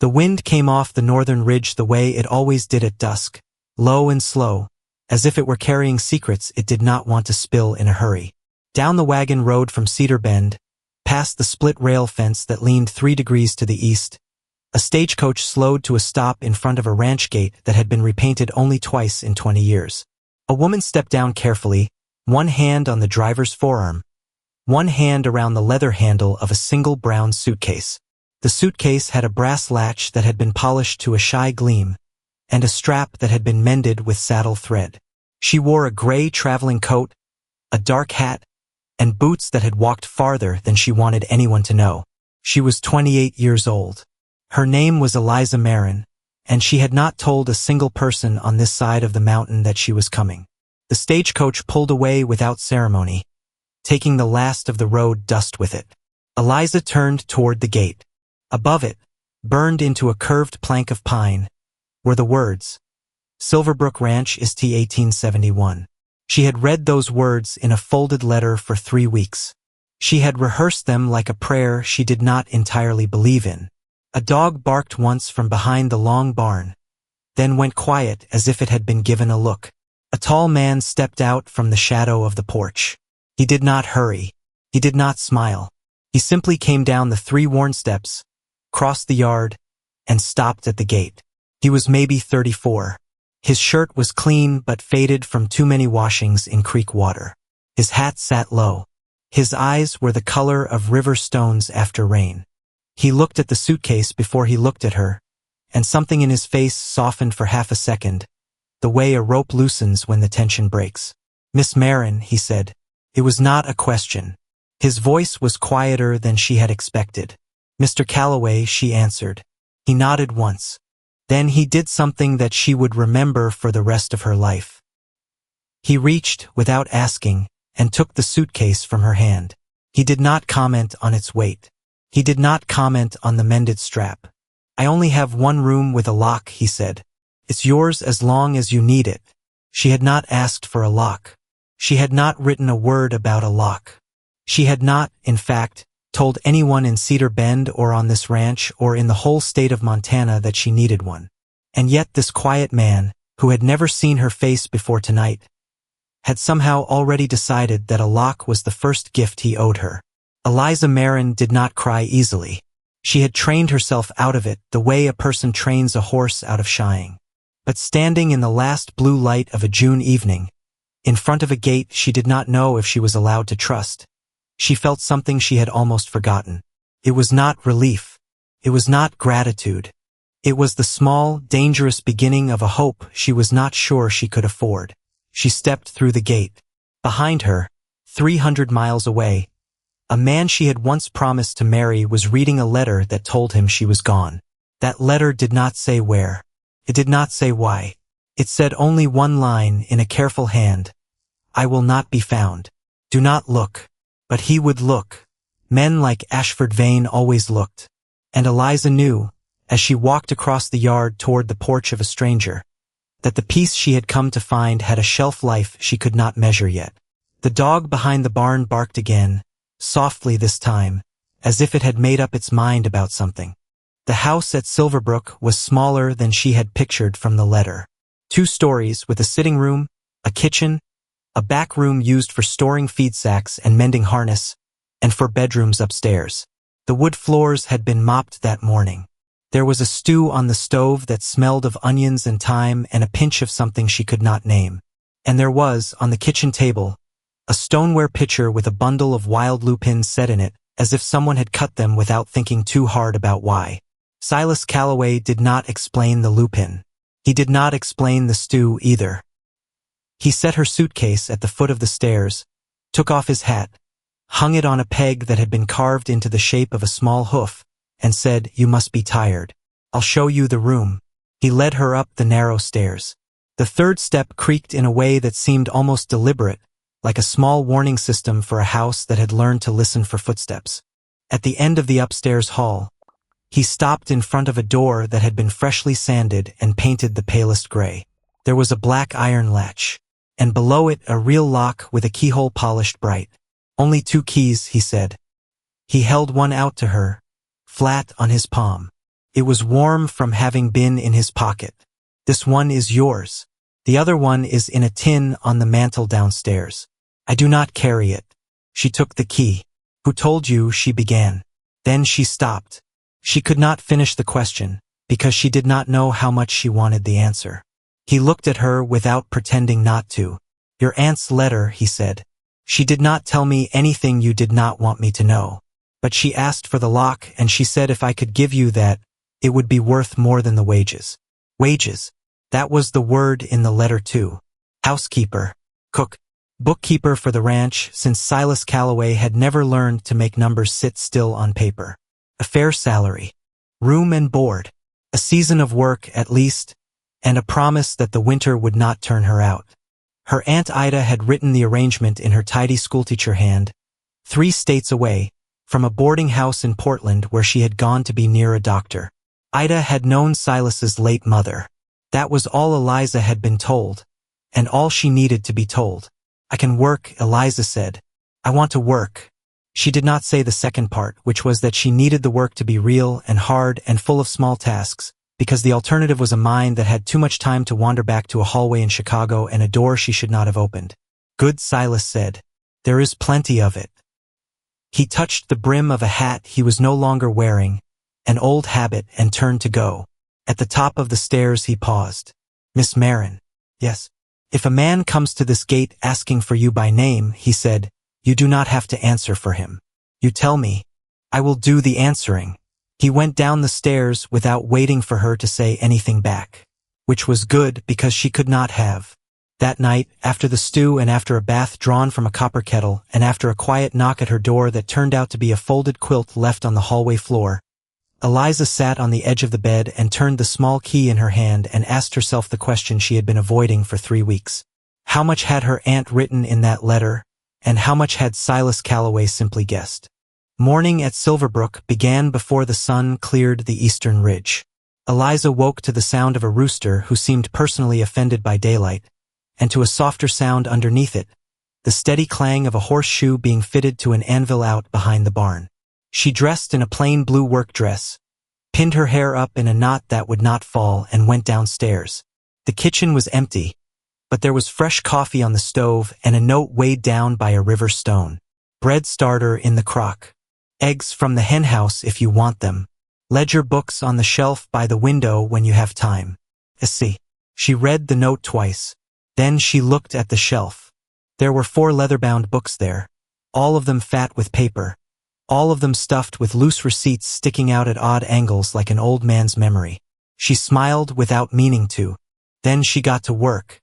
The wind came off the northern ridge the way it always did at dusk, low and slow, as if it were carrying secrets it did not want to spill in a hurry. Down the wagon road from Cedar Bend, past the split rail fence that leaned 3 degrees to the east, a stagecoach slowed to a stop in front of a ranch gate that had been repainted only twice in 20 years. A woman stepped down carefully, one hand on the driver's forearm, one hand around the leather handle of a single brown suitcase. The suitcase had a brass latch that had been polished to a shy gleam, and a strap that had been mended with saddle thread. She wore a gray traveling coat, a dark hat, and boots that had walked farther than she wanted anyone to know. She was 28 years old. Her name was Eliza Marin, and she had not told a single person on this side of the mountain that she was coming. The stagecoach pulled away without ceremony, taking the last of the road dust with it. Eliza turned toward the gate. Above it, burned into a curved plank of pine, were the words, "Silverbrook Ranch is T 1871. She had read those words in a folded letter for 3 weeks. She had rehearsed them like a prayer she did not entirely believe in. A dog barked once from behind the long barn, then went quiet as if it had been given a look. A tall man stepped out from the shadow of the porch. He did not hurry. He did not smile. He simply came down the 3 worn steps, crossed the yard, and stopped at the gate. He was maybe 34. His shirt was clean but faded from too many washings in creek water. His hat sat low. His eyes were the color of river stones after rain. He looked at the suitcase before he looked at her, and something in his face softened for half a second, the way a rope loosens when the tension breaks. "Miss Marin," he said. It was not a question. His voice was quieter than she had expected. "Mr. Calloway," she answered. He nodded once. Then he did something that she would remember for the rest of her life. He reached, without asking, and took the suitcase from her hand. He did not comment on its weight. He did not comment on the mended strap. "I only have 1 room with a lock," he said. "It's yours as long as you need it." She had not asked for a lock. She had not written a word about a lock. She had not, in fact, told anyone in Cedar Bend or on this ranch or in the whole state of Montana that she needed one. And yet this quiet man, who had never seen her face before tonight, had somehow already decided that a lock was the first gift he owed her. Eliza Marin did not cry easily. She had trained herself out of it the way a person trains a horse out of shying. But standing in the last blue light of a June evening, in front of a gate she did not know if she was allowed to trust, she felt something she had almost forgotten. It was not relief. It was not gratitude. It was the small, dangerous beginning of a hope she was not sure she could afford. She stepped through the gate. Behind her, 300 miles away, a man she had once promised to marry was reading a letter that told him she was gone. That letter did not say where. It did not say why. It said only one line in a careful hand: "I will not be found. Do not look." But he would look. Men like Ashford Vane always looked. And Eliza knew, as she walked across the yard toward the porch of a stranger, that the piece she had come to find had a shelf life she could not measure yet. The dog behind the barn barked again, softly this time, as if it had made up its mind about something. The house at Silverbrook was smaller than she had pictured from the letter. 2 stories with a sitting room, a kitchen, a back room used for storing feed sacks and mending harness, and 4 bedrooms upstairs. The wood floors had been mopped that morning. There was a stew on the stove that smelled of onions and thyme and a pinch of something she could not name. And there was, on the kitchen table, a stoneware pitcher with a bundle of wild lupins set in it, as if someone had cut them without thinking too hard about why. Silas Calloway did not explain the lupin. He did not explain the stew either. He set her suitcase at the foot of the stairs, took off his hat, hung it on a peg that had been carved into the shape of a small hoof, and said, "You must be tired. I'll show you the room." He led her up the narrow stairs. The 3rd step creaked in a way that seemed almost deliberate, like a small warning system for a house that had learned to listen for footsteps. At the end of the upstairs hall, he stopped in front of a door that had been freshly sanded and painted the palest gray. There was a black iron latch, and below it a real lock with a keyhole polished bright. "Only 2 keys," he said. He held one out to her, flat on his palm. It was warm from having been in his pocket. This one is yours. The other one is in a tin on the mantel downstairs. I do not carry it. She took the key. Who told you? She began. Then she stopped. She could not finish the question, because she did not know how much she wanted the answer. He looked at her without pretending not to. Your aunt's letter, he said. She did not tell me anything you did not want me to know. But she asked for the lock, and she said if I could give you that, it would be worth more than the wages. Wages. That was the word in the letter too. Housekeeper, cook, bookkeeper for the ranch, since Silas Calloway had never learned to make numbers sit still on paper. A fair salary. Room and board. A season of work, at least, and a promise that the winter would not turn her out. Her Aunt Ida had written the arrangement in her tidy schoolteacher hand, 3 states away, from a boarding house in Portland where she had gone to be near a doctor. Ida had known Silas's late mother. That was all Eliza had been told, and all she needed to be told. I can work, Eliza said. I want to work. She did not say the second part, which was that she needed the work to be real and hard and full of small tasks, because the alternative was a mind that had too much time to wander back to a hallway in Chicago and a door she should not have opened. Good, Silas said. There is plenty of it. He touched the brim of a hat he was no longer wearing, an old habit, and turned to go. At the top of the stairs he paused. Miss Marin. Yes. If a man comes to this gate asking for you by name, he said, you do not have to answer for him. You tell me. I will do the answering. He went down the stairs without waiting for her to say anything back. Which was good, because she could not have. That night, after the stew and after a bath drawn from a copper kettle, and after a quiet knock at her door that turned out to be a folded quilt left on the hallway floor, Eliza sat on the edge of the bed and turned the small key in her hand and asked herself the question she had been avoiding for 3 weeks. How much had her aunt written in that letter, and how much had Silas Calloway simply guessed? Morning at Silverbrook began before the sun cleared the eastern ridge. Eliza woke to the sound of a rooster who seemed personally offended by daylight, and to a softer sound underneath it, the steady clang of a horseshoe being fitted to an anvil out behind the barn. She dressed in a plain blue work dress, pinned her hair up in a knot that would not fall, and went downstairs. The kitchen was empty, but there was fresh coffee on the stove and a note weighed down by a river stone. Bread starter in the crock. Eggs from the henhouse if you want them. Ledger books on the shelf by the window when you have time. See. She read the note twice. Then she looked at the shelf. There were 4 leather-bound books there, all of them fat with paper, all of them stuffed with loose receipts sticking out at odd angles like an old man's memory. She smiled without meaning to. Then she got to work.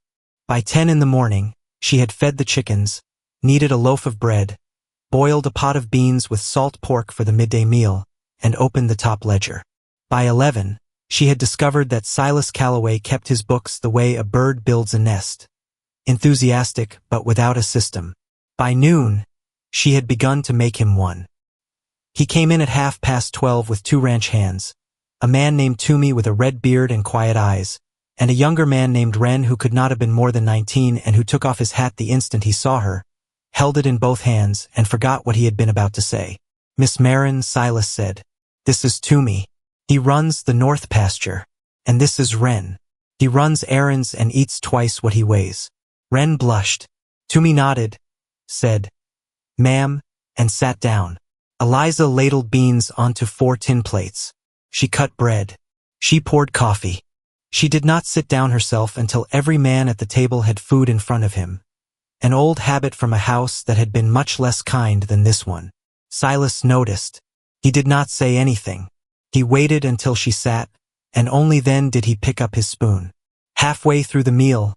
By 10 in the morning, she had fed the chickens, kneaded a loaf of bread, boiled a pot of beans with salt pork for the midday meal, and opened the top ledger. By 11, she had discovered that Silas Calloway kept his books the way a bird builds a nest. Enthusiastic, but without a system. By noon, she had begun to make him one. He came in at 12:30 with 2 ranch hands, a man named Toomey with a red beard and quiet eyes, and a younger man named Wren who could not have been more than 19 and who took off his hat the instant he saw her, held it in both hands, and forgot what he had been about to say. Miss Marin, Silas said. This is Toomey. He runs the north pasture. And this is Wren. He runs errands and eats twice what he weighs. Wren blushed. Toomey nodded, said, Ma'am, and sat down. Eliza ladled beans onto 4 tin plates. She cut bread. She poured coffee. She did not sit down herself until every man at the table had food in front of him. An old habit from a house that had been much less kind than this one. Silas noticed. He did not say anything. He waited until she sat, and only then did he pick up his spoon. Halfway through the meal,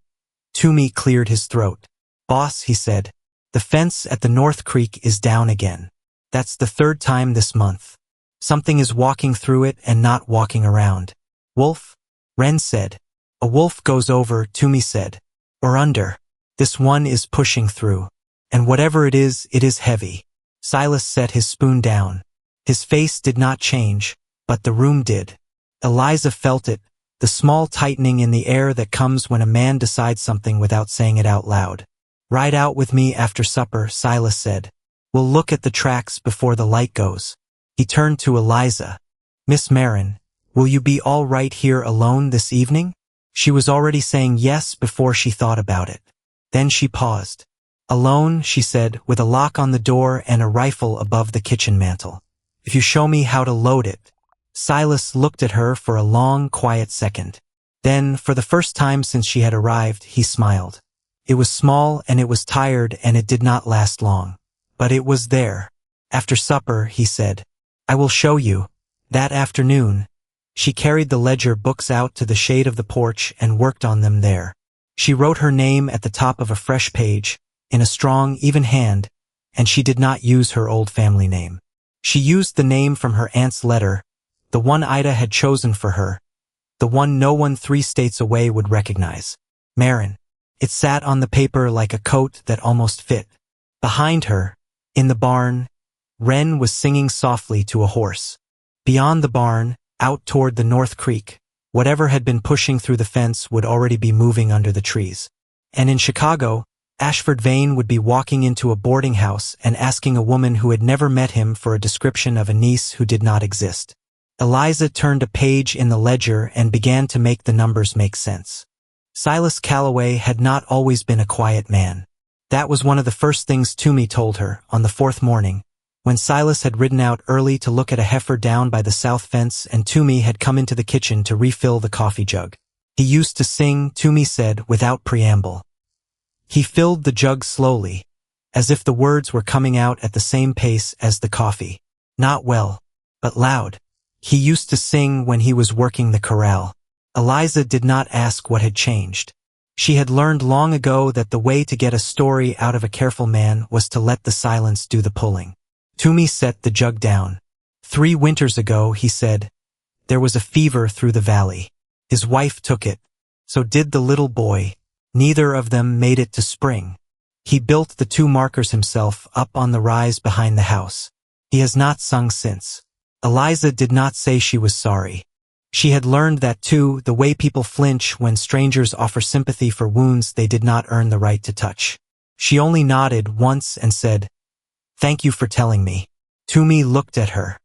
Toomey cleared his throat. Boss, he said, the fence at the North Creek is down again. That's the 3rd time this month. Something is walking through it and not walking around. Wolf? Wren said. A wolf goes over, Toomey said. Or under. This one is pushing through. And whatever it is heavy. Silas set his spoon down. His face did not change, but the room did. Eliza felt it, the small tightening in the air that comes when a man decides something without saying it out loud. Ride out with me after supper, Silas said. We'll look at the tracks before the light goes. He turned to Eliza. Miss Marin, "Will you be all right here alone this evening?" She was already saying yes before she thought about it. Then she paused. "Alone," she said, "with a lock on the door and a rifle above the kitchen mantel. If you show me how to load it." Silas looked at her for a long, quiet second. Then, for the first time since she had arrived, he smiled. It was small and it was tired and it did not last long. But it was there. After supper, he said, "I will show you." That afternoon, she carried the ledger books out to the shade of the porch and worked on them there. She wrote her name at the top of a fresh page, in a strong, even hand, and she did not use her old family name. She used the name from her aunt's letter, the one Ida had chosen for her, the one no one 3 states away would recognize. Marin. It sat on the paper like a coat that almost fit. Behind her, in the barn, Wren was singing softly to a horse. Beyond the barn, out toward the North Creek, whatever had been pushing through the fence would already be moving under the trees. And in Chicago, Ashford Vane would be walking into a boarding house and asking a woman who had never met him for a description of a niece who did not exist. Eliza turned a page in the ledger and began to make the numbers make sense. Silas Calloway had not always been a quiet man. That was one of the first things Toomey told her on the 4th morning, when Silas had ridden out early to look at a heifer down by the south fence and Toomey had come into the kitchen to refill the coffee jug. He used to sing, Toomey said, without preamble. He filled the jug slowly, as if the words were coming out at the same pace as the coffee. Not well, but loud. He used to sing when he was working the corral. Eliza did not ask what had changed. She had learned long ago that the way to get a story out of a careful man was to let the silence do the pulling. Toomey set the jug down. 3 winters ago, he said, there was a fever through the valley. His wife took it. So did the little boy. Neither of them made it to spring. He built the 2 markers himself up on the rise behind the house. He has not sung since. Eliza did not say she was sorry. She had learned that too, the way people flinch when strangers offer sympathy for wounds they did not earn the right to touch. She only nodded once and said, "Thank you for telling me." Toomey looked at her.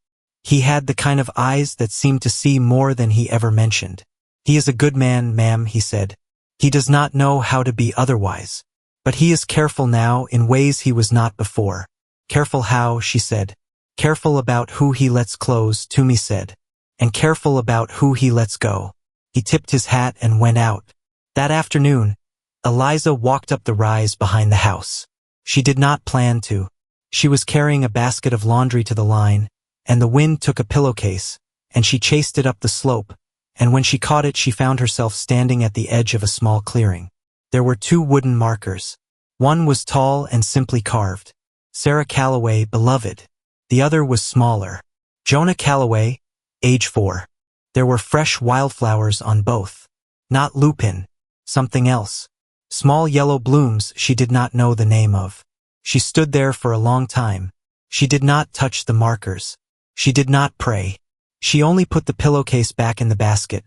He had the kind of eyes that seemed to see more than he ever mentioned. "He is a good man, ma'am," he said. "He does not know how to be otherwise. But he is careful now in ways he was not before." "Careful how?" she said. "Careful about who he lets close," Toomey said. "And careful about who he lets go." He tipped his hat and went out. That afternoon, Eliza walked up the rise behind the house. She did not plan to. She was carrying a basket of laundry to the line, and the wind took a pillowcase, and she chased it up the slope, and when she caught it she found herself standing at the edge of a small clearing. There were 2 wooden markers. One was tall and simply carved. Sarah Calloway, beloved. The other was smaller. Jonah Calloway, age 4. There were fresh wildflowers on both. Not lupin. Something else. Small yellow blooms she did not know the name of. She stood there for a long time. She did not touch the markers. She did not pray. She only put the pillowcase back in the basket,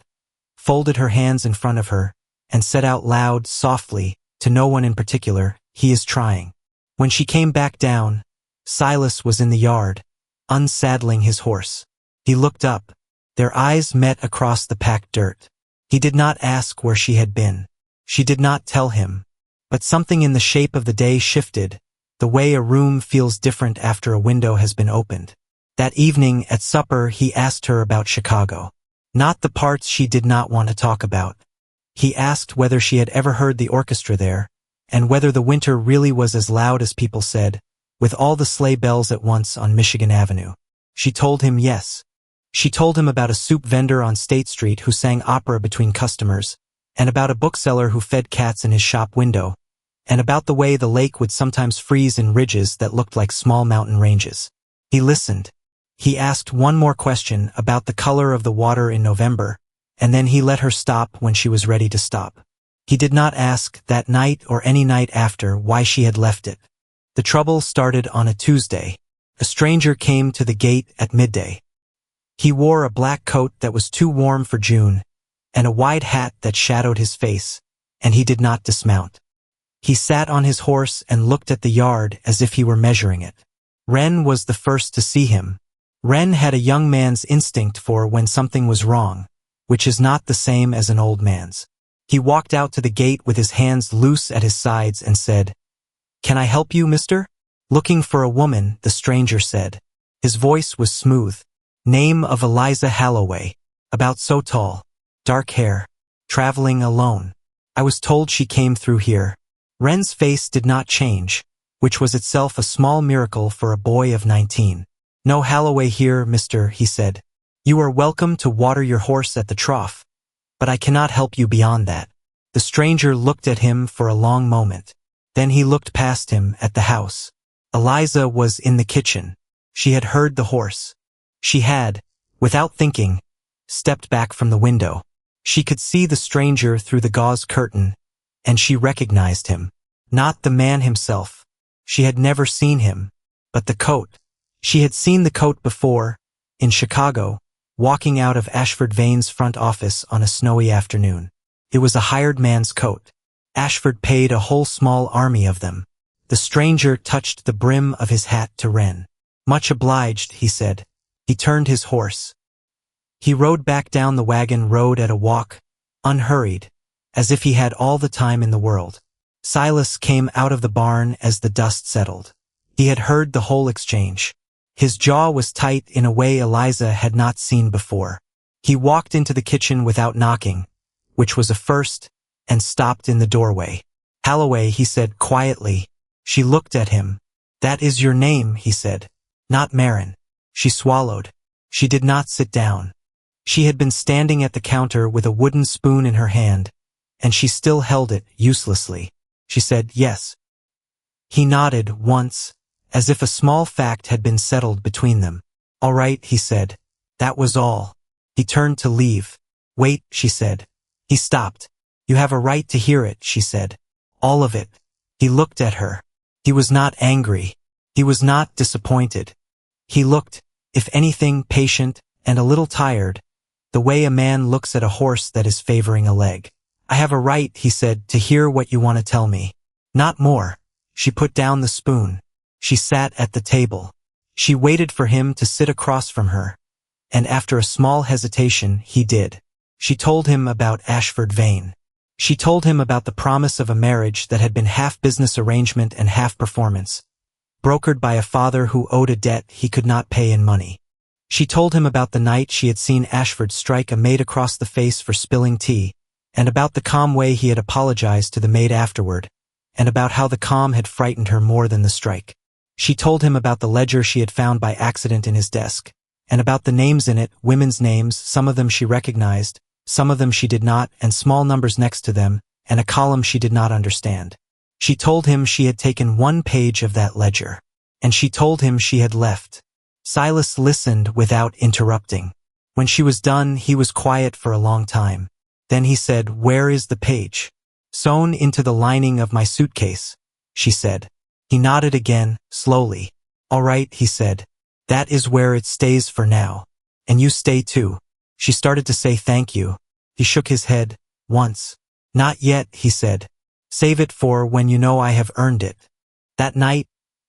folded her hands in front of her, and said out loud, softly, to no one in particular, "He is trying." When she came back down, Silas was in the yard, unsaddling his horse. He looked up. Their eyes met across the packed dirt. He did not ask where she had been. She did not tell him. But something in the shape of the day shifted, the way a room feels different after a window has been opened. That evening at supper he asked her about Chicago. Not the parts she did not want to talk about. He asked whether she had ever heard the orchestra there, and whether the winter really was as loud as people said, with all the sleigh bells at once on Michigan Avenue. She told him yes. She told him about a soup vendor on State Street who sang opera between customers, and about a bookseller who fed cats in his shop window, and about the way the lake would sometimes freeze in ridges that looked like small mountain ranges. He listened. He asked one more question about the color of the water in November, and then he let her stop when she was ready to stop. He did not ask, that night or any night after, why she had left it. The trouble started on a Tuesday. A stranger came to the gate at midday. He wore a black coat that was too warm for June, and a wide hat that shadowed his face, and he did not dismount. He sat on his horse and looked at the yard as if he were measuring it. Wren was the first to see him. Ren had a young man's instinct for when something was wrong, which is not the same as an old man's. He walked out to the gate with his hands loose at his sides and said, "Can I help you, mister?" "Looking for a woman," the stranger said. His voice was smooth. "Name of Eliza Halloway. About so tall. Dark hair. Traveling alone. I was told she came through here." Ren's face did not change, which was itself a small miracle for a boy of 19. "No Halloway here, mister," he said. "You are welcome to water your horse at the trough, but I cannot help you beyond that." The stranger looked at him for a long moment. Then he looked past him at the house. Eliza was in the kitchen. She had heard the horse. She had, without thinking, stepped back from the window. She could see the stranger through the gauze curtain, and she recognized him. Not the man himself. She had never seen him, but the coat. She had seen the coat before, in Chicago, walking out of Ashford Vane's front office on a snowy afternoon. It was a hired man's coat. Ashford paid a whole small army of them. The stranger touched the brim of his hat to Ren. "Much obliged," he said. He turned his horse. He rode back down the wagon road at a walk, unhurried, as if he had all the time in the world. Silas came out of the barn as the dust settled. He had heard the whole exchange. His jaw was tight in a way Eliza had not seen before. He walked into the kitchen without knocking, which was a first, and stopped in the doorway. "Halloway," he said quietly. She looked at him. "That is your name," he said. "Not Marin." She swallowed. She did not sit down. She had been standing at the counter with a wooden spoon in her hand, and she still held it uselessly. She said, "Yes." He nodded once, as if a small fact had been settled between them. "All right," he said. That was all. He turned to leave. "Wait," she said. He stopped. "You have a right to hear it," she said. "All of it." He looked at her. He was not angry. He was not disappointed. He looked, if anything, patient and a little tired, the way a man looks at a horse that is favoring a leg. "I have a right," he said, "to hear what you want to tell me." "Not more." She put down the spoon. She sat at the table. She waited for him to sit across from her, and after a small hesitation, he did. She told him about Ashford Vane. She told him about the promise of a marriage that had been half business arrangement and half performance, brokered by a father who owed a debt he could not pay in money. She told him about the night she had seen Ashford strike a maid across the face for spilling tea, and about the calm way he had apologized to the maid afterward, and about how the calm had frightened her more than the strike. She told him about the ledger she had found by accident in his desk, and about the names in it, women's names, some of them she recognized, some of them she did not, and small numbers next to them, and a column she did not understand. She told him she had taken one page of that ledger, and she told him she had left. Silas listened without interrupting. When she was done, he was quiet for a long time. Then he said, "Where is the page?" "Sewn into the lining of my suitcase," she said. He nodded again, slowly. "All right," he said. "That is where it stays for now. And you stay too." She started to say thank you. He shook his head, once. "Not yet," he said. "Save it for when you know I have earned it." That night,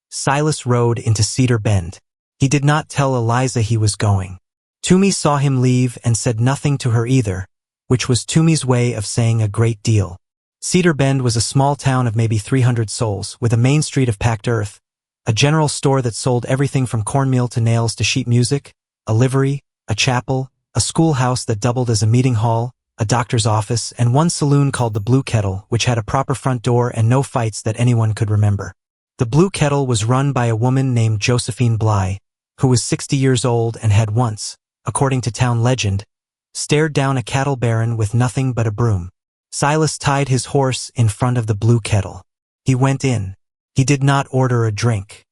Silas rode into Cedar Bend. He did not tell Eliza he was going. Toomey saw him leave and said nothing to her either, which was Toomey's way of saying a great deal. Cedar Bend was a small town of maybe 300 souls, with a main street of packed earth, a general store that sold everything from cornmeal to nails to sheet music, a livery, a chapel, a schoolhouse that doubled as a meeting hall, a doctor's office, and one saloon called the Blue Kettle, which had a proper front door and no fights that anyone could remember. The Blue Kettle was run by a woman named Josephine Bly, who was 60 years old and had once, according to town legend, stared down a cattle baron with nothing but a broom. Silas tied his horse in front of the Blue Kettle. He went in. He did not order a drink.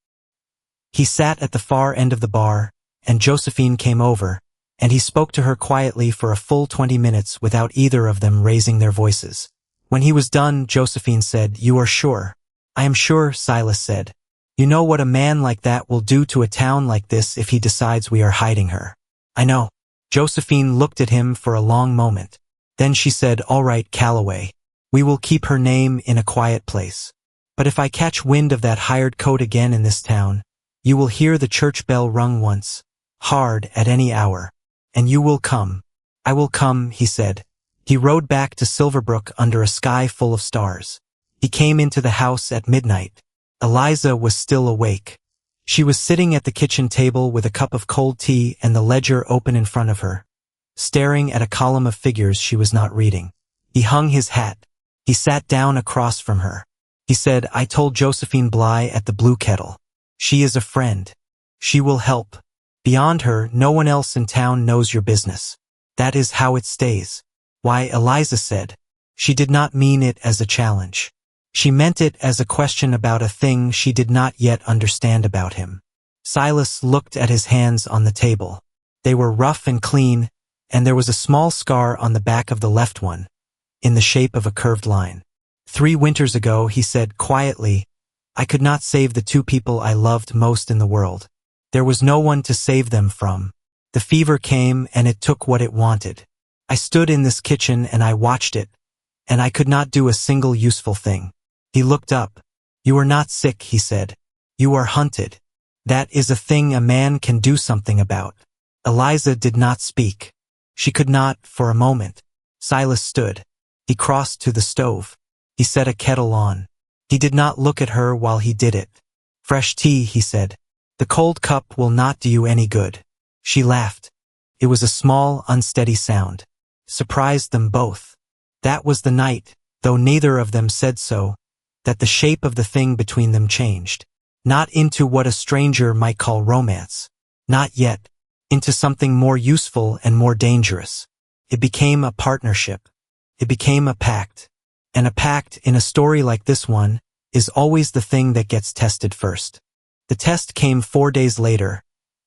He sat at the far end of the bar, and Josephine came over, and he spoke to her quietly for a full 20 minutes without either of them raising their voices. When he was done, Josephine said, "You are sure?" "I am sure," Silas said. "You know what a man like that will do to a town like this if he decides we are hiding her." "I know." Josephine looked at him for a long moment. Then she said, "All right, Calloway. We will keep her name in a quiet place. But if I catch wind of that hired coat again in this town, you will hear the church bell rung once, hard at any hour. And you will come. I will come, he said. He rode back to Silverbrook under a sky full of stars. He came into the house at midnight. Eliza was still awake. She was sitting at the kitchen table with a cup of cold tea and the ledger open in front of her, staring at a column of figures she was not reading. He hung his hat. He sat down across from her. He said, I told Josephine Bly at the Blue Kettle. She is a friend. She will help. Beyond her, no one else in town knows your business. That is how it stays. Why, Eliza said. She did not mean it as a challenge. She meant it as a question about a thing she did not yet understand about him. Silas looked at his hands on the table. They were rough and clean, and there was a small scar on the back of the left one, in the shape of a curved line. 3 winters ago, he said quietly, I could not save the 2 people I loved most in the world. There was no one to save them from. The fever came and it took what it wanted. I stood in this kitchen and I watched it, and I could not do a single useful thing. He looked up. You are not sick, he said. You are hunted. That is a thing a man can do something about. Eliza did not speak. She could not, for a moment. Silas stood. He crossed to the stove. He set a kettle on. He did not look at her while he did it. Fresh tea, he said. The cold cup will not do you any good. She laughed. It was a small, unsteady sound. Surprised them both. That was the night, though neither of them said so, that the shape of the thing between them changed. Not into what a stranger might call romance. Not yet. Into something more useful and more dangerous. It became a partnership. It became a pact. And a pact, in a story like this one, is always the thing that gets tested first. The test came 4 days later,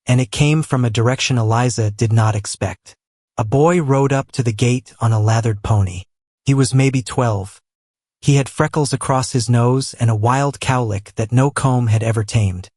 and it came from a direction Eliza did not expect. A boy rode up to the gate on a lathered pony. He was maybe 12. He had freckles across his nose and a wild cowlick that no comb had ever tamed.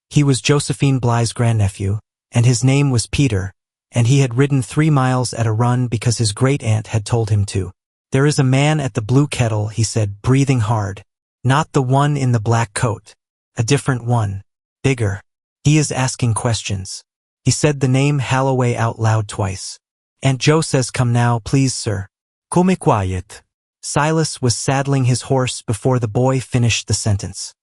He was Josephine Bly's grandnephew, and his name was Peter, and he had ridden 3 miles at a run because his great-aunt had told him to. There is a man at the Blue Kettle, he said, breathing hard. Not the one in the black coat. A different one. Bigger. He is asking questions. He said the name Holloway out loud twice. Aunt Joe says come now, please, sir. Come quiet. Silas was saddling his horse before the boy finished the sentence.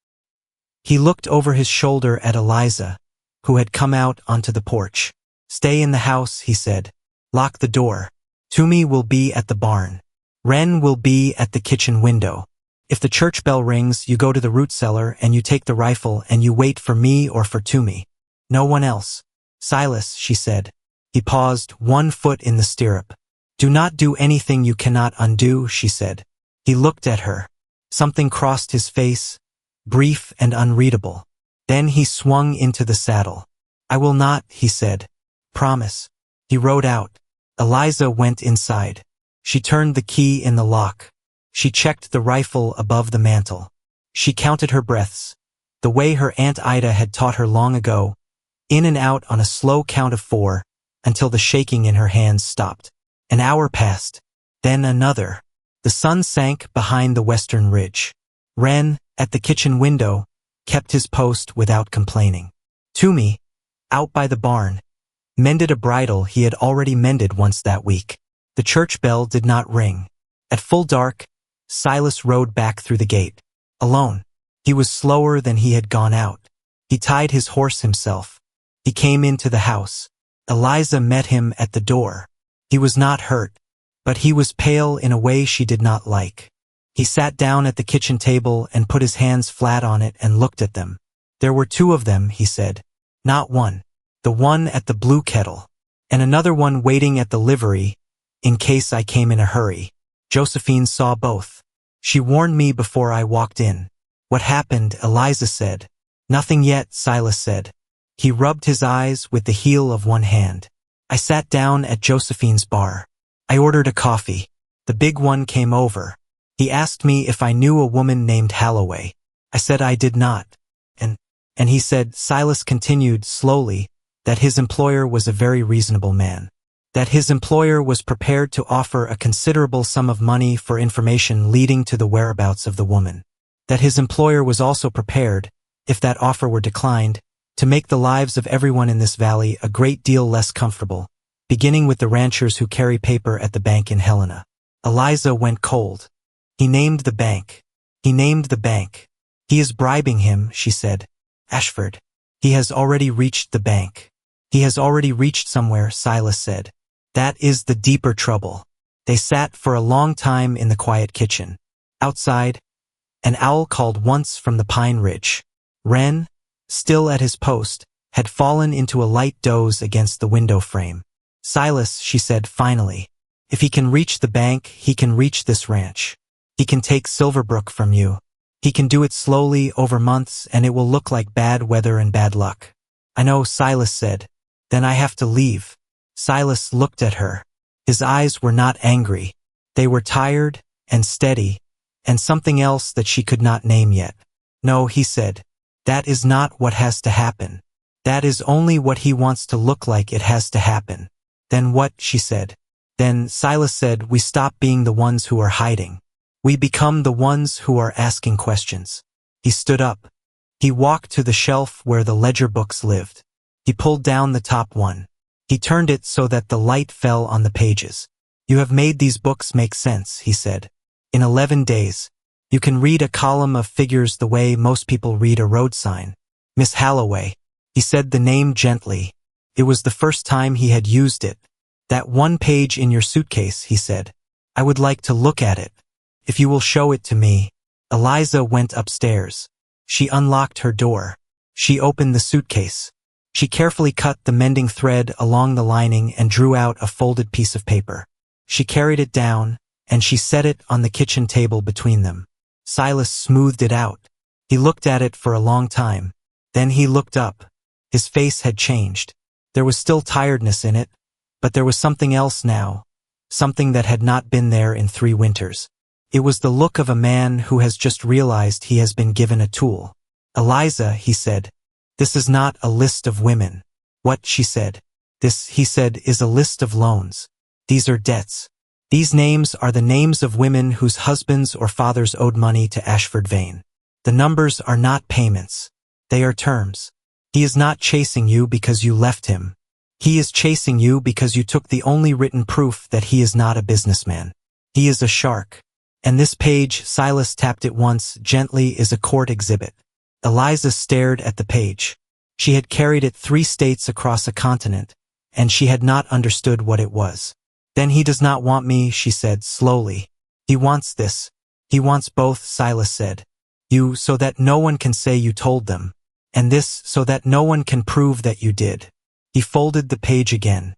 He looked over his shoulder at Eliza, who had come out onto the porch. Stay in the house, he said. Lock the door. Toomey will be at the barn. Wren will be at the kitchen window. If the church bell rings, you go to the root cellar and you take the rifle and you wait for me or for Toomey. No one else. Silas, she said. He paused, 1 foot in the stirrup. Do not do anything you cannot undo, she said. He looked at her. Something crossed his face, brief and unreadable. Then he swung into the saddle. I will not, he said. Promise. He rode out. Eliza went inside. She turned the key in the lock. She checked the rifle above the mantel. She counted her breaths, the way her Aunt Ida had taught her long ago, in and out on a slow count of 4, until the shaking in her hands stopped. An hour passed, then another. The sun sank behind the western ridge. Wren, at the kitchen window, kept his post without complaining. Toomey, out by the barn, mended a bridle he had already mended once that week. The church bell did not ring. At full dark, Silas rode back through the gate. Alone. He was slower than he had gone out. He tied his horse himself. He came into the house. Eliza met him at the door. He was not hurt, but he was pale in a way she did not like. He sat down at the kitchen table and put his hands flat on it and looked at them. There were 2 of them, he said. Not one. The one at the Blue Kettle. And another one waiting at the livery, in case I came in a hurry. Josephine saw both. She warned me before I walked in. What happened, Eliza said. Nothing yet, Silas said. He rubbed his eyes with the heel of one hand. I sat down at Josephine's bar. I ordered a coffee. The big one came over. He asked me if I knew a woman named Holloway. I said I did not. And he said, Silas continued slowly, that his employer was a very reasonable man. That his employer was prepared to offer a considerable sum of money for information leading to the whereabouts of the woman. That his employer was also prepared, if that offer were declined, to make the lives of everyone in this valley a great deal less comfortable, beginning with the ranchers who carry paper at the bank in Helena. Eliza went cold. He named the bank. He named the bank. He is bribing him, she said. Ashford. He has already reached the bank. He has already reached somewhere, Silas said. That is the deeper trouble. They sat for a long time in the quiet kitchen. Outside, an owl called once from the pine ridge. Wren, still at his post, had fallen into a light doze against the window frame. Silas, she said finally, if he can reach the bank, he can reach this ranch. He can take Silverbrook from you. He can do it slowly over months, and it will look like bad weather and bad luck. I know, Silas said. Then I have to leave. Silas looked at her. His eyes were not angry. They were tired and steady, and something else that she could not name yet. No, he said. That is not what has to happen. That is only what he wants to look like it has to happen. Then what, she said. Then, Silas said, we stop being the ones who are hiding. We become the ones who are asking questions. He stood up. He walked to the shelf where the ledger books lived. He pulled down the top one. He turned it so that the light fell on the pages. You have made these books make sense, he said. In 11 days. You can read a column of figures the way most people read a road sign. Miss Halloway. He said the name gently. It was the first time he had used it. That one page in your suitcase, he said. I would like to look at it. If you will show it to me. Eliza went upstairs. She unlocked her door. She opened the suitcase. She carefully cut the mending thread along the lining and drew out a folded piece of paper. She carried it down, and she set it on the kitchen table between them. Silas smoothed it out. He looked at it for a long time. Then he looked up. His face had changed. There was still tiredness in it, but there was something else now, something that had not been there in 3 winters. It was the look of a man who has just realized he has been given a tool. Eliza, he said, this is not a list of women. What, she said. This, he said, is a list of loans. These are debts. These names are the names of women whose husbands or fathers owed money to Ashford Vane. The numbers are not payments. They are terms. He is not chasing you because you left him. He is chasing you because you took the only written proof that he is not a businessman. He is a shark. And this page, Silas tapped it once, gently, is a court exhibit. Eliza stared at the page. She had carried it 3 states across a continent, and she had not understood what it was. Then he does not want me, she said slowly. He wants this. He wants both, Silas said. You, so that no one can say you told them. And this, so that no one can prove that you did. He folded the page again.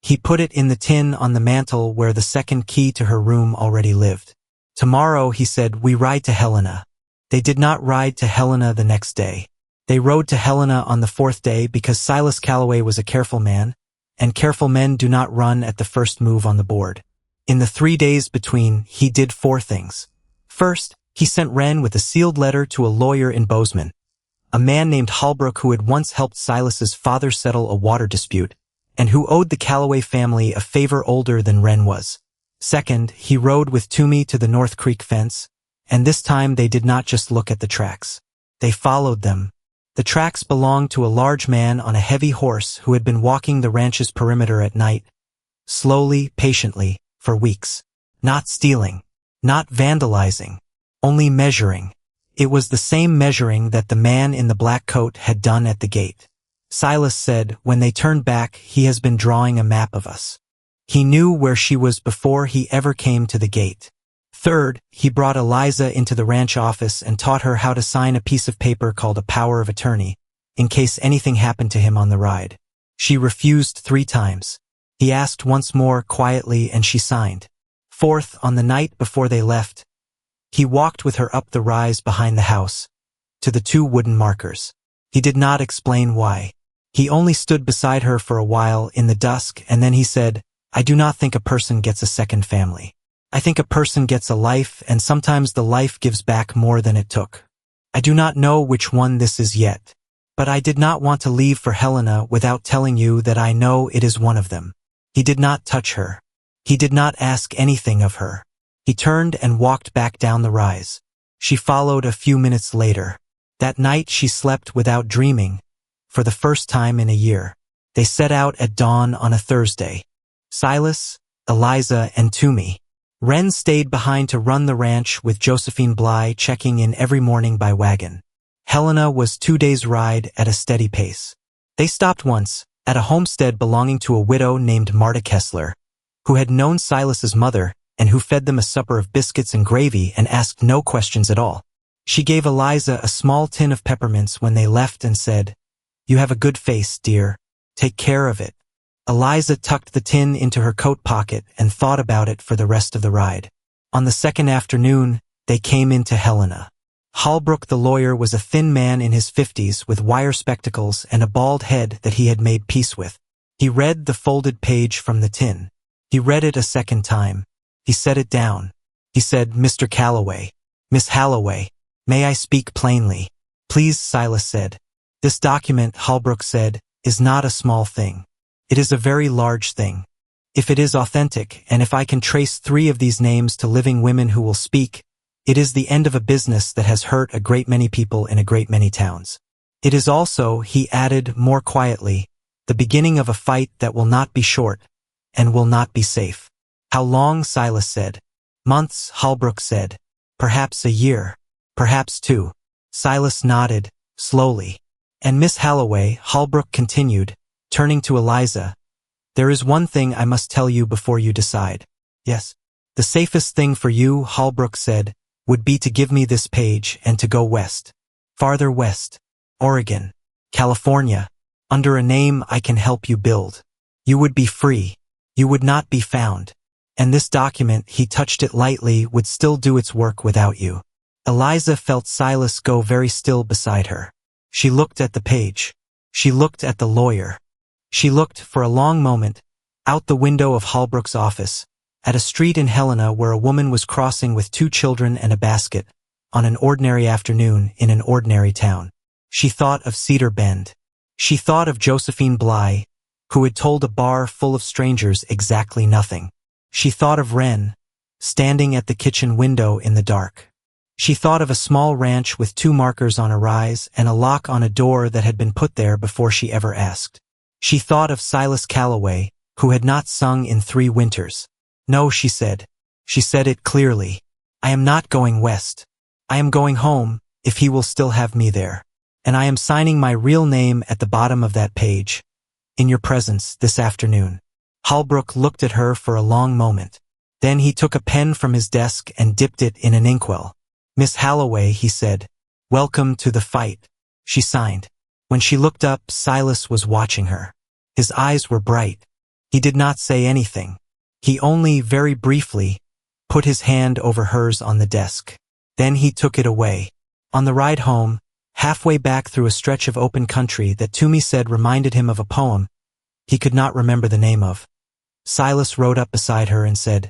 He put it in the tin on the mantel where the second key to her room already lived. Tomorrow, he said, we ride to Helena. They did not ride to Helena the next day. They rode to Helena on the 4th day because Silas Calloway was a careful man, and careful men do not run at the first move on the board. In the 3 days between, he did 4 things. First, he sent Wren with a sealed letter to a lawyer in Bozeman, a man named Holbrook who had once helped Silas's father settle a water dispute, and who owed the Calloway family a favor older than Wren was. Second, he rode with Toomey to the North Creek fence, and this time they did not just look at the tracks. They followed them. The tracks belonged to a large man on a heavy horse who had been walking the ranch's perimeter at night, slowly, patiently, for weeks. Not stealing, not vandalizing, only measuring. It was the same measuring that the man in the black coat had done at the gate. Silas said, when they turned back, he has been drawing a map of us. He knew where she was before he ever came to the gate. Third, he brought Eliza into the ranch office and taught her how to sign a piece of paper called a power of attorney, in case anything happened to him on the ride. She refused 3 times. He asked once more quietly and she signed. Fourth, on the night before they left, he walked with her up the rise behind the house, to the 2 wooden markers. He did not explain why. He only stood beside her for a while in the dusk, and then he said, I do not think a person gets a second family. I think a person gets a life, and sometimes the life gives back more than it took. I do not know which one this is yet, but I did not want to leave for Helena without telling you that I know it is one of them. He did not touch her. He did not ask anything of her. He turned and walked back down the rise. She followed a few minutes later. That night she slept without dreaming, for the first time in a year. They set out at dawn on a Thursday. Silas, Eliza, and Toomey. Wren stayed behind to run the ranch with Josephine Bly checking in every morning by wagon. Helena was 2 days' ride at a steady pace. They stopped once, at a homestead belonging to a widow named Marta Kessler, who had known Silas's mother and who fed them a supper of biscuits and gravy and asked no questions at all. She gave Eliza a small tin of peppermints when they left and said, "You have a good face, dear. Take care of it." Eliza tucked the tin into her coat pocket and thought about it for the rest of the ride. On the second afternoon, they came into Helena. Holbrook the lawyer was a thin man in his 50s with wire spectacles and a bald head that he had made peace with. He read the folded page from the tin. He read it a second time. He set it down. He said, "Mr. Calloway, Miss Halloway, may I speak plainly?" "Please," Silas said. "This document," Holbrook said, "is not a small thing. It is a very large thing. If it is authentic, and if I can trace 3 of these names to living women who will speak, it is the end of a business that has hurt a great many people in a great many towns. It is also," he added more quietly, "the beginning of a fight that will not be short, and will not be safe." "How long?" Silas said. "Months," Holbrook said. "Perhaps a year. Perhaps 2. Silas nodded, slowly. "And Miss Halloway," Holbrook continued, turning to Eliza, "there is one thing I must tell you before you decide." "Yes." "The safest thing for you," Holbrook said, "would be to give me this page and to go west. Farther west. Oregon. California. Under a name I can help you build. You would be free. You would not be found. And this document," he touched it lightly, "would still do its work without you." Eliza felt Silas go very still beside her. She looked at the page. She looked at the lawyer. She looked, for a long moment, out the window of Holbrook's office, at a street in Helena where a woman was crossing with 2 children and a basket, on an ordinary afternoon in an ordinary town. She thought of Cedar Bend. She thought of Josephine Bly, who had told a bar full of strangers exactly nothing. She thought of Wren, standing at the kitchen window in the dark. She thought of a small ranch with 2 markers on a rise and a lock on a door that had been put there before she ever asked. She thought of Silas Calloway, who had not sung in 3 winters. "No," she said. She said it clearly. "I am not going west. I am going home, if he will still have me there. And I am signing my real name at the bottom of that page, in your presence this afternoon." Holbrook looked at her for a long moment. Then he took a pen from his desk and dipped it in an inkwell. "Miss Halloway," he said, "welcome to the fight." She signed. When she looked up, Silas was watching her. His eyes were bright. He did not say anything. He only, very briefly, put his hand over hers on the desk. Then he took it away. On the ride home, halfway back through a stretch of open country that Toomey said reminded him of a poem he could not remember the name of, Silas rode up beside her and said,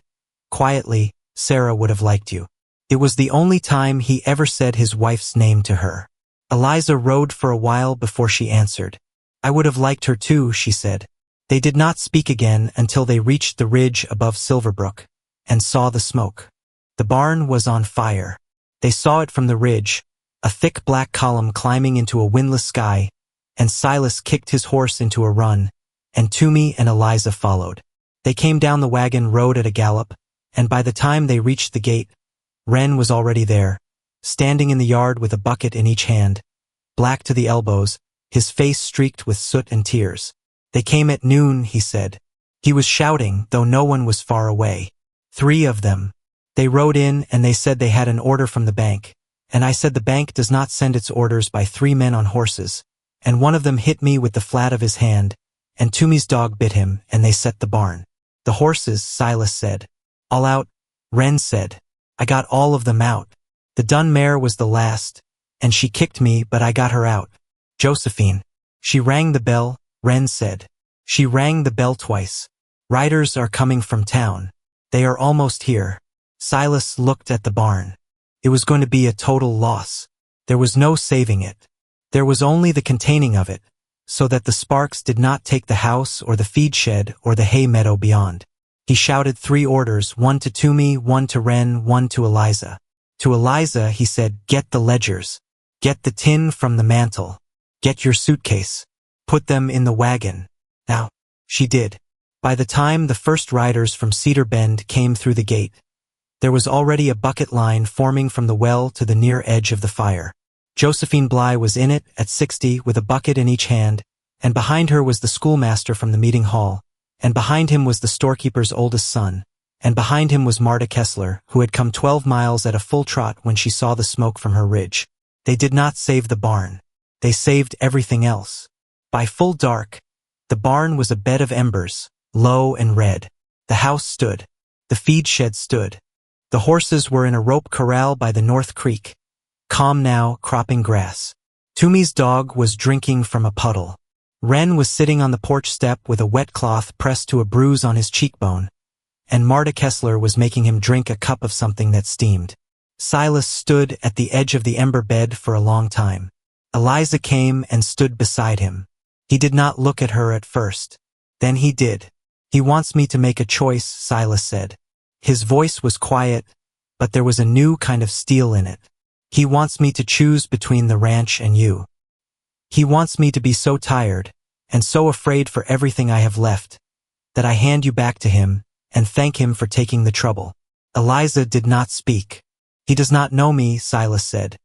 quietly, "Sarah would have liked you." It was the only time he ever said his wife's name to her. Eliza rode for a while before she answered. "I would have liked her too," she said. They did not speak again until they reached the ridge above Silverbrook and saw the smoke. The barn was on fire. They saw it from the ridge, a thick black column climbing into a windless sky, and Silas kicked his horse into a run, and Toomey and Eliza followed. They came down the wagon road at a gallop, and by the time they reached the gate, Wren was already there, standing in the yard with a bucket in each hand, black to the elbows, his face streaked with soot and tears. "They came at noon," he said. He was shouting, though no one was far away. "3 of them. They rode in and they said they had an order from the bank, and I said the bank does not send its orders by 3 men on horses, and one of them hit me with the flat of his hand, and Toomey's dog bit him, and they set the barn." "The horses," Silas said. "All out," Wren said. "I got all of them out. The dun mare was the last, and she kicked me, but I got her out. Josephine." "She rang the bell," Wren said. "She rang the bell twice. Riders are coming from town. They are almost here." Silas looked at the barn. It was going to be a total loss. There was no saving it. There was only the containing of it, so that the sparks did not take the house or the feed shed or the hay meadow beyond. He shouted 3 orders, 1 to Toomey, 1 to Wren, 1 to Eliza. To Eliza he said, "Get the ledgers. Get the tin from the mantel. Get your suitcase." Put them in the wagon. Now, she did. By the time the first riders from Cedar Bend came through the gate, there was already a bucket line forming from the well to the near edge of the fire. Josephine Bly was in it at 60 with a bucket in each hand, and behind her was the schoolmaster from the meeting hall, and behind him was the storekeeper's oldest son, and behind him was Marta Kessler, who had come 12 miles at a full trot when she saw the smoke from her ridge. They did not save the barn. They saved everything else. By full dark, the barn was a bed of embers, low and red. The house stood. The feed shed stood. The horses were in a rope corral by the North Creek, calm now, cropping grass. Toomey's dog was drinking from a puddle. Wren was sitting on the porch step with a wet cloth pressed to a bruise on his cheekbone, and Marta Kessler was making him drink a cup of something that steamed. Silas stood at the edge of the ember bed for a long time. Eliza came and stood beside him. He did not look at her at first. Then he did. "He wants me to make a choice," Silas said. His voice was quiet, but there was a new kind of steel in it. "He wants me to choose between the ranch and you. He wants me to be so tired, and so afraid for everything I have left, that I hand you back to him, and thank him for taking the trouble." Eliza did not speak. "He does not know me," Silas said.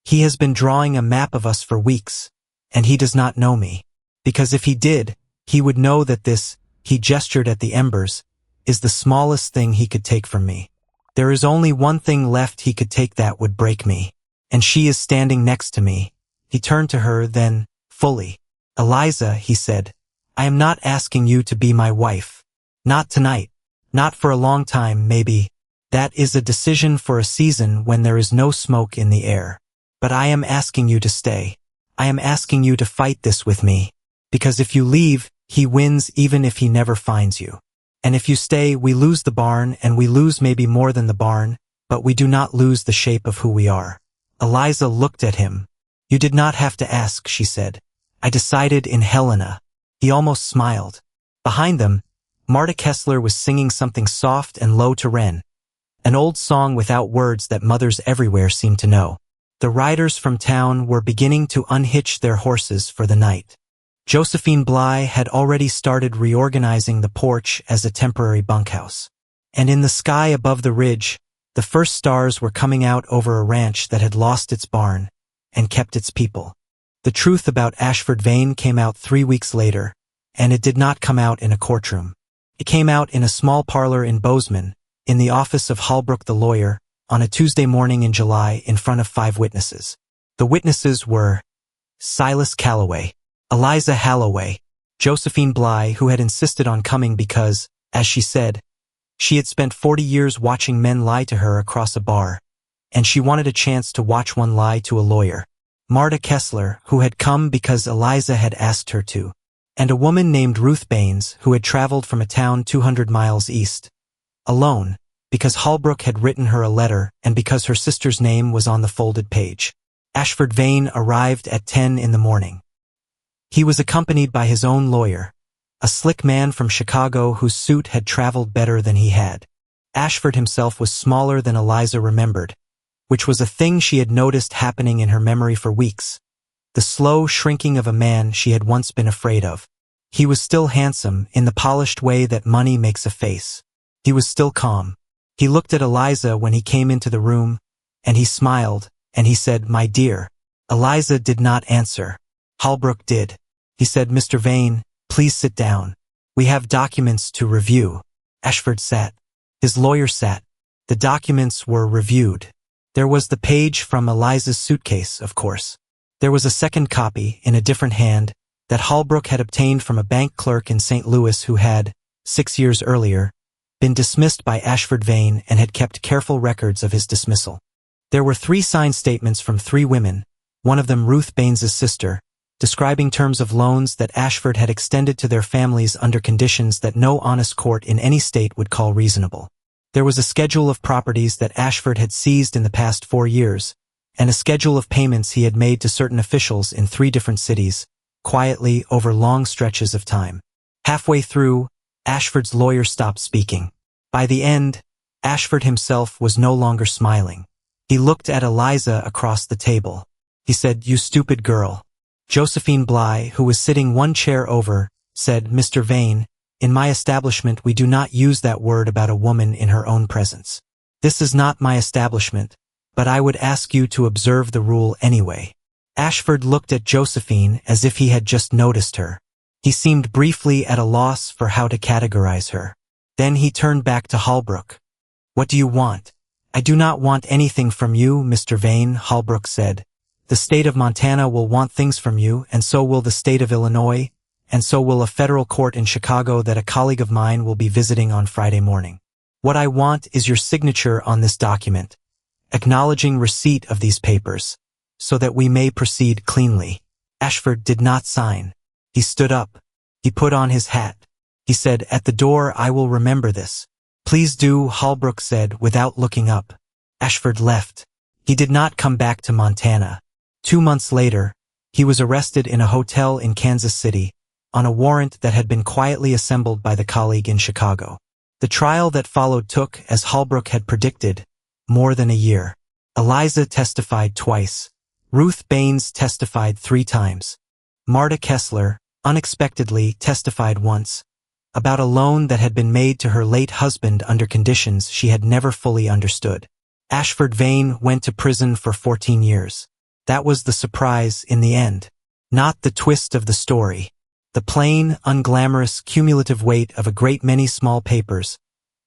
"He has been drawing a map of us for weeks, and he does not know me. Because if he did, he would know that this," he gestured at the embers, "is the smallest thing he could take from me. There is only one thing left he could take that would break me. And she is standing next to me." He turned to her then, fully. "Eliza," he said, "I am not asking you to be my wife. Not tonight. Not for a long time, maybe. That is a decision for a season when there is no smoke in the air. But I am asking you to stay. I am asking you to fight this with me. Because if you leave, he wins even if he never finds you. And if you stay, we lose the barn, and we lose maybe more than the barn, but we do not lose the shape of who we are." Eliza looked at him. "You did not have to ask," she said. "I decided in Helena." He almost smiled. Behind them, Marta Kessler was singing something soft and low to Wren, an old song without words that mothers everywhere seemed to know. The riders from town were beginning to unhitch their horses for the night. Josephine Bly had already started reorganizing the porch as a temporary bunkhouse. And in the sky above the ridge, the first stars were coming out over a ranch that had lost its barn and kept its people. The truth about Ashford Vane came out 3 weeks later, and it did not come out in a courtroom. It came out in a small parlor in Bozeman, in the office of Holbrook the lawyer, on a Tuesday morning in July in front of 5 witnesses. The witnesses were Silas Calloway, Eliza Halloway, Josephine Bly, who had insisted on coming because, as she said, she had spent 40 years watching men lie to her across a bar, and she wanted a chance to watch one lie to a lawyer. Marta Kessler, who had come because Eliza had asked her to, and a woman named Ruth Baines, who had traveled from a town 200 miles east, alone, because Holbrook had written her a letter and because her sister's name was on the folded page. Ashford Vane arrived at 10 in the morning. He was accompanied by his own lawyer, a slick man from Chicago whose suit had traveled better than he had. Ashford himself was smaller than Eliza remembered, which was a thing she had noticed happening in her memory for weeks, the slow shrinking of a man she had once been afraid of. He was still handsome in the polished way that money makes a face. He was still calm. He looked at Eliza when he came into the room, and he smiled, and he said, "My dear." Eliza did not answer. Holbrook did. He said, "Mr. Vane, please sit down. We have documents to review." Ashford sat. His lawyer sat. The documents were reviewed. There was the page from Eliza's suitcase, of course. There was a second copy, in a different hand, that Holbrook had obtained from a bank clerk in St. Louis who had, 6 years earlier, been dismissed by Ashford Vane and had kept careful records of his dismissal. There were 3 signed statements from 3 women, one of them Ruth Baines's sister, describing terms of loans that Ashford had extended to their families under conditions that no honest court in any state would call reasonable. There was a schedule of properties that Ashford had seized in the past 4 years, and a schedule of payments he had made to certain officials in 3 different cities, quietly over long stretches of time. Halfway through, Ashford's lawyer stopped speaking. By the end, Ashford himself was no longer smiling. He looked at Eliza across the table. He said, "You stupid girl. Josephine Bly, who was sitting one chair over, said, "Mr. Vane, in my establishment we do not use that word about a woman in her own presence. This is not my establishment, but I would ask you to observe the rule anyway." Ashford looked at Josephine as if he had just noticed her. He seemed briefly at a loss for how to categorize her. Then he turned back to Holbrook. "What do you want?" "I do not want anything from you, Mr. Vane," Holbrook said. "The state of Montana will want things from you, and so will the state of Illinois, and so will a federal court in Chicago that a colleague of mine will be visiting on Friday morning. What I want is your signature on this document, acknowledging receipt of these papers, so that we may proceed cleanly." Ashford did not sign. He stood up. He put on his hat. He said, "At the door I will remember this." "Please do," Holbrook said without looking up. Ashford left. He did not come back to Montana. 2 months later, he was arrested in a hotel in Kansas City, on a warrant that had been quietly assembled by the colleague in Chicago. The trial that followed took, as Holbrook had predicted, more than a year. Eliza testified twice. Ruth Baines testified 3 times. Marta Kessler, unexpectedly, testified once, about a loan that had been made to her late husband under conditions she had never fully understood. Ashford Vane went to prison for 14 years. That was the surprise in the end, not the twist of the story. The plain, unglamorous, cumulative weight of a great many small papers,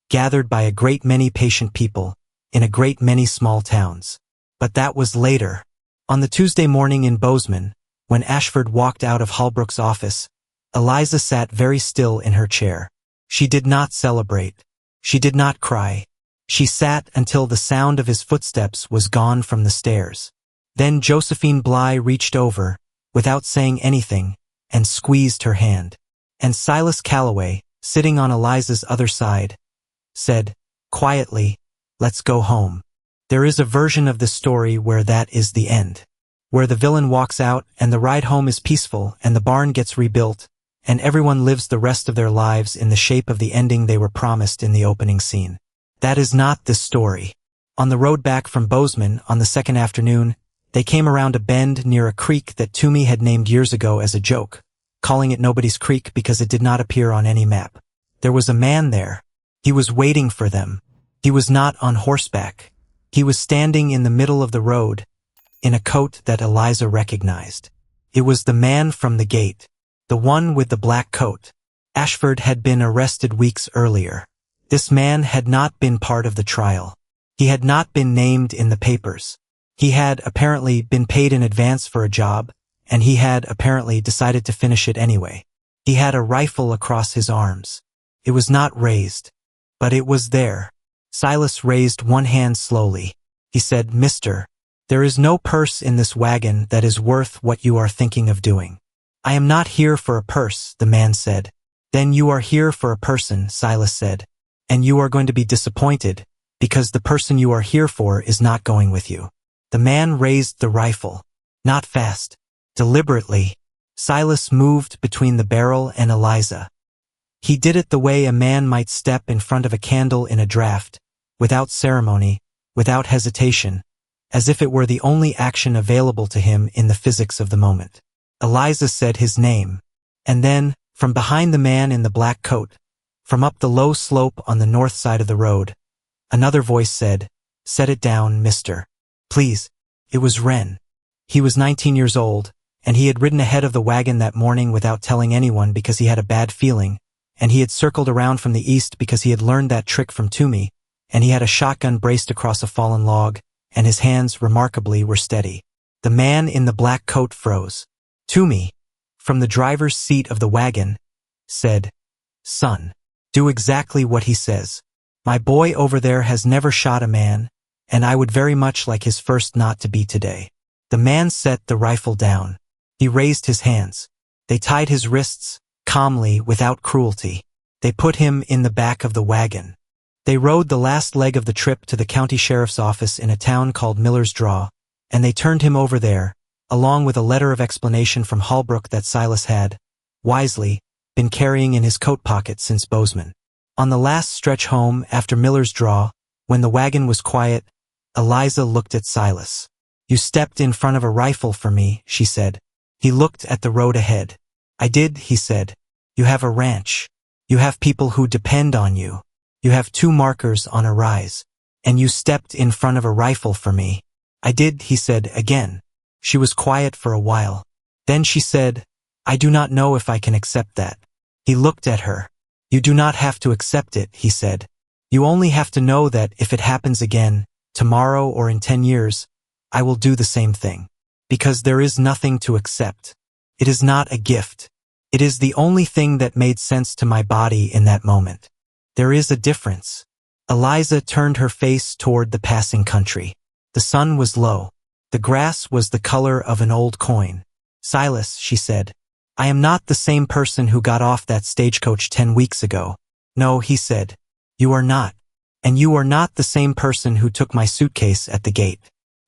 gathered by a great many patient people, in a great many small towns. But that was later. On the Tuesday morning in Bozeman, when Ashford walked out of Holbrook's office, Eliza sat very still in her chair. She did not celebrate. She did not cry. She sat until the sound of his footsteps was gone from the stairs. Then Josephine Bly reached over, without saying anything, and squeezed her hand. And Silas Calloway, sitting on Eliza's other side, said, quietly, "Let's go home." There is a version of the story where that is the end, where the villain walks out and the ride home is peaceful and the barn gets rebuilt and everyone lives the rest of their lives in the shape of the ending they were promised in the opening scene. That is not this story. On the road back from Bozeman on the second afternoon, they came around a bend near a creek that Toomey had named years ago as a joke, calling it Nobody's Creek because it did not appear on any map. There was a man there. He was waiting for them. He was not on horseback. He was standing in the middle of the road, in a coat that Eliza recognized. It was the man from the gate, the one with the black coat. Ashford had been arrested weeks earlier. This man had not been part of the trial. He had not been named in the papers. He had apparently been paid in advance for a job, and he had apparently decided to finish it anyway. He had a rifle across his arms. It was not raised, but it was there. Silas raised one hand slowly. He said, "Mister, there is no purse in this wagon that is worth what you are thinking of doing." "I am not here for a purse," the man said. "Then you are here for a person," Silas said. "And you are going to be disappointed, because the person you are here for is not going with you." The man raised the rifle. Not fast. Deliberately. Silas moved between the barrel and Eliza. He did it the way a man might step in front of a candle in a draft, without ceremony, without hesitation, as if it were the only action available to him in the physics of the moment. Eliza said his name, and then, from behind the man in the black coat, from up the low slope on the north side of the road, another voice said, "Set it down, mister. Please." It was Wren. He was 19 years old, and he had ridden ahead of the wagon that morning without telling anyone because he had a bad feeling, and he had circled around from the east because he had learned that trick from Toomey, and he had a shotgun braced across a fallen log, and his hands, remarkably, were steady. The man in the black coat froze. Toomey, from the driver's seat of the wagon, said, "Son, do exactly what he says. My boy over there has never shot a man, and I would very much like his first not to be today." The man set the rifle down. He raised his hands. They tied his wrists, calmly, without cruelty. They put him in the back of the wagon. They rode the last leg of the trip to the county sheriff's office in a town called Miller's Draw, and they turned him over there, along with a letter of explanation from Holbrook that Silas had, wisely, been carrying in his coat pocket since Bozeman. On the last stretch home after Miller's Draw, when the wagon was quiet, Eliza looked at Silas. "You stepped in front of a rifle for me," she said. He looked at the road ahead. I did, he said. You have a ranch. You have people who depend on you. You have 2 markers on a rise. And you stepped in front of a rifle for me. I did, he said again. She was quiet for a while. Then she said, I do not know if I can accept that. He looked at her. You do not have to accept it, he said. You only have to know that if it happens again, tomorrow or in 10 years, I will do the same thing. Because there is nothing to accept. It is not a gift. It is the only thing that made sense to my body in that moment. There is a difference. Eliza turned her face toward the passing country. The sun was low. The grass was the color of an old coin. Silas, she said, I am not the same person who got off that stagecoach 10 weeks ago. No, he said. You are not. And you are not the same person who took my suitcase at the gate.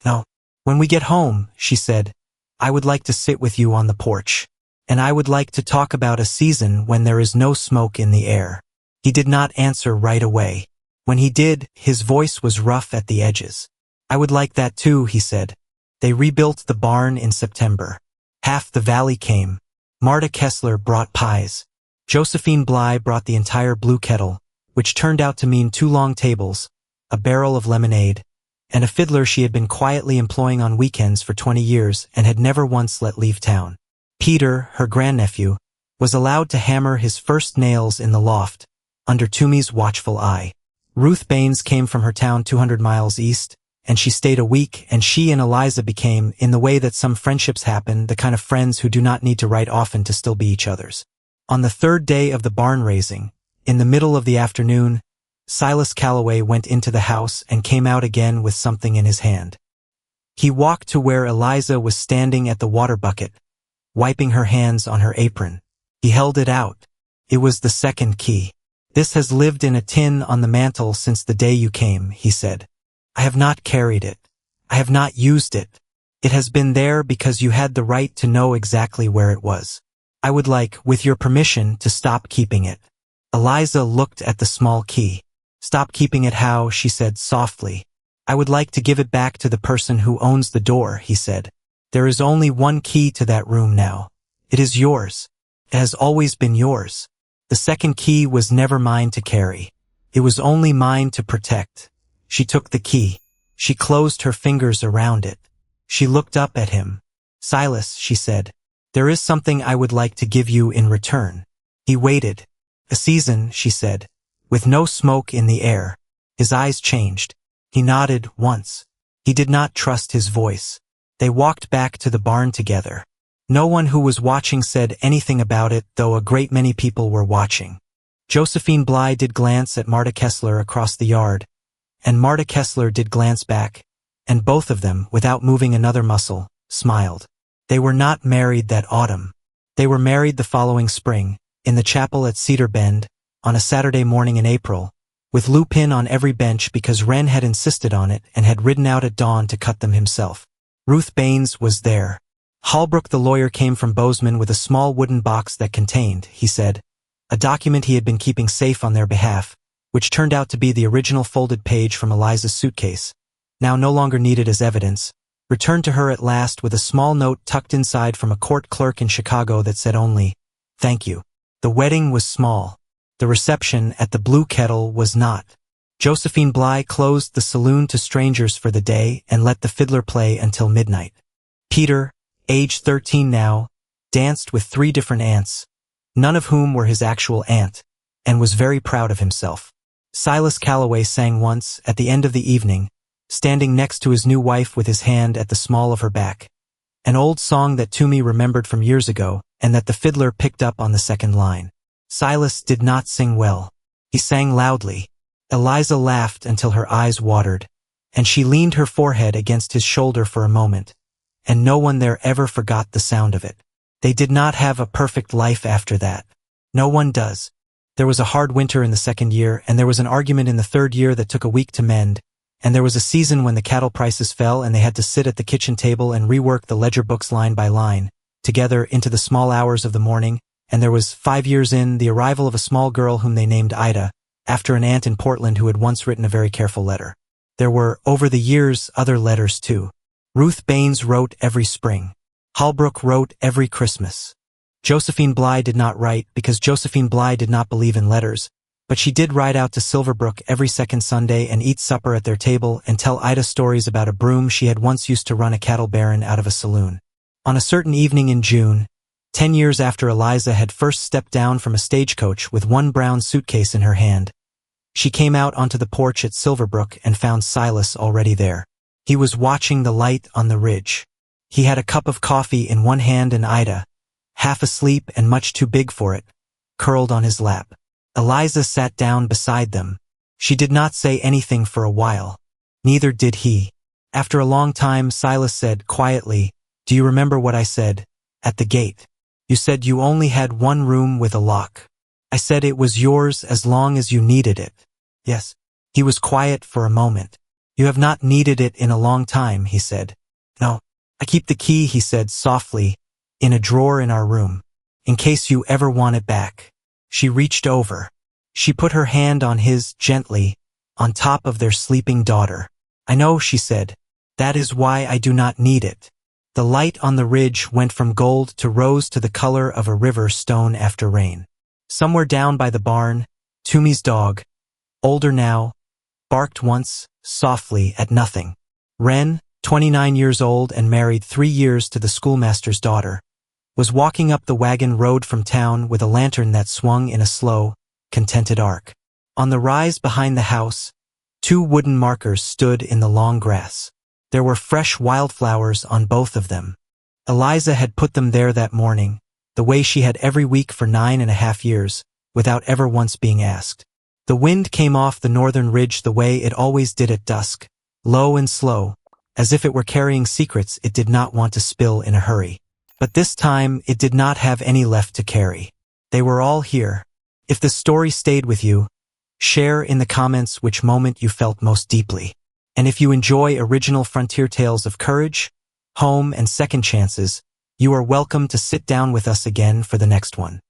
No. When we get home, she said, I would like to sit with you on the porch. And I would like to talk about a season when there is no smoke in the air. He did not answer right away. When he did, his voice was rough at the edges. I would like that too, he said. They rebuilt the barn in September. Half the valley came. Marta Kessler brought pies. Josephine Bly brought the entire blue kettle, which turned out to mean 2 long tables, a barrel of lemonade, and a fiddler she had been quietly employing on weekends for 20 years and had never once let leave town. Peter, her grandnephew, was allowed to hammer his first nails in the loft, under Toomey's watchful eye. Ruth Baines came from her town 200 miles east, and she stayed a week, and she and Eliza became, in the way that some friendships happen, the kind of friends who do not need to write often to still be each other's. On the 3rd day of the barn raising, in the middle of the afternoon, Silas Calloway went into the house and came out again with something in his hand. He walked to where Eliza was standing at the water bucket, wiping her hands on her apron. He held it out. It was the 2nd key. This has lived in a tin on the mantel since the day you came, he said. I have not carried it. I have not used it. It has been there because you had the right to know exactly where it was. I would like, with your permission, to stop keeping it. Eliza looked at the small key. Stop keeping it how, she said softly. I would like to give it back to the person who owns the door, he said. There is only 1 key to that room now. It is yours. It has always been yours. The 2nd key was never mine to carry. It was only mine to protect. She took the key. She closed her fingers around it. She looked up at him. Silas, she said, there is something I would like to give you in return. He waited. A season, she said, with no smoke in the air. His eyes changed. He nodded once. He did not trust his voice. They walked back to the barn together. No one who was watching said anything about it, though a great many people were watching. Josephine Bly did glance at Marta Kessler across the yard, and Marta Kessler did glance back, and both of them, without moving another muscle, smiled. They were not married that autumn. They were married the following spring, in the chapel at Cedar Bend, on a Saturday morning in April, with Lupin on every bench because Wren had insisted on it and had ridden out at dawn to cut them himself. Ruth Baines was there. Holbrook the lawyer came from Bozeman with a small wooden box that contained, he said, a document he had been keeping safe on their behalf, which turned out to be the original folded page from Eliza's suitcase, now no longer needed as evidence, returned to her at last with a small note tucked inside from a court clerk in Chicago that said only, thank you. The wedding was small. The reception at the Blue Kettle was not. Josephine Bly closed the saloon to strangers for the day and let the fiddler play until midnight. Peter, age 13 now, danced with 3 different aunts, none of whom were his actual aunt, and was very proud of himself. Silas Calloway sang once, at the end of the evening, standing next to his new wife with his hand at the small of her back, an old song that Toomey remembered from years ago, and that the fiddler picked up on the 2nd line. Silas did not sing well. He sang loudly. Eliza laughed until her eyes watered, and she leaned her forehead against his shoulder for a moment, and no one there ever forgot the sound of it. They did not have a perfect life after that. No one does. There was a hard winter in the 2nd year, and there was an argument in the 3rd year that took a week to mend, and there was a season when the cattle prices fell and they had to sit at the kitchen table and rework the ledger books line by line, together into the small hours of the morning, and there was, 5 years in, the arrival of a small girl whom they named Ida, after an aunt in Portland who had once written a very careful letter. There were, over the years, other letters too. Ruth Baines wrote every spring. Holbrook wrote every Christmas. Josephine Bly did not write because Josephine Bly did not believe in letters, but she did ride out to Silverbrook every second Sunday and eat supper at their table and tell Ida stories about a broom she had once used to run a cattle baron out of a saloon. On a certain evening in June, 10 years after Eliza had first stepped down from a stagecoach with one brown suitcase in her hand, she came out onto the porch at Silverbrook and found Silas already there. He was watching the light on the ridge. He had a cup of coffee in one hand and Ida, half asleep and much too big for it, curled on his lap. Eliza sat down beside them. She did not say anything for a while. Neither did he. After a long time, Silas said quietly, "Do you remember what I said at the gate? You said you only had one room with a lock. I said it was yours as long as you needed it." Yes. He was quiet for a moment. "You have not needed it in a long time," he said. "No. I keep the key," he said softly, "in a drawer in our room, in case you ever want it back." She reached over. She put her hand on his, gently, on top of their sleeping daughter. "I know," she said. "That is why I do not need it." The light on the ridge went from gold to rose to the color of a river stone after rain. Somewhere down by the barn, Toomey's dog, older now, barked once, softly, at nothing. Wren, 29 years old and married 3 years to the schoolmaster's daughter, was walking up the wagon road from town with a lantern that swung in a slow, contented arc. On the rise behind the house, 2 wooden markers stood in the long grass. There were fresh wildflowers on both of them. Eliza had put them there that morning, the way she had every week for 9.5 years, without ever once being asked. The wind came off the northern ridge the way it always did at dusk, low and slow, as if it were carrying secrets it did not want to spill in a hurry. But this time it did not have any left to carry. They were all here. If the story stayed with you, share in the comments which moment you felt most deeply. And if you enjoy original frontier tales of courage, home, and second chances, you are welcome to sit down with us again for the next one.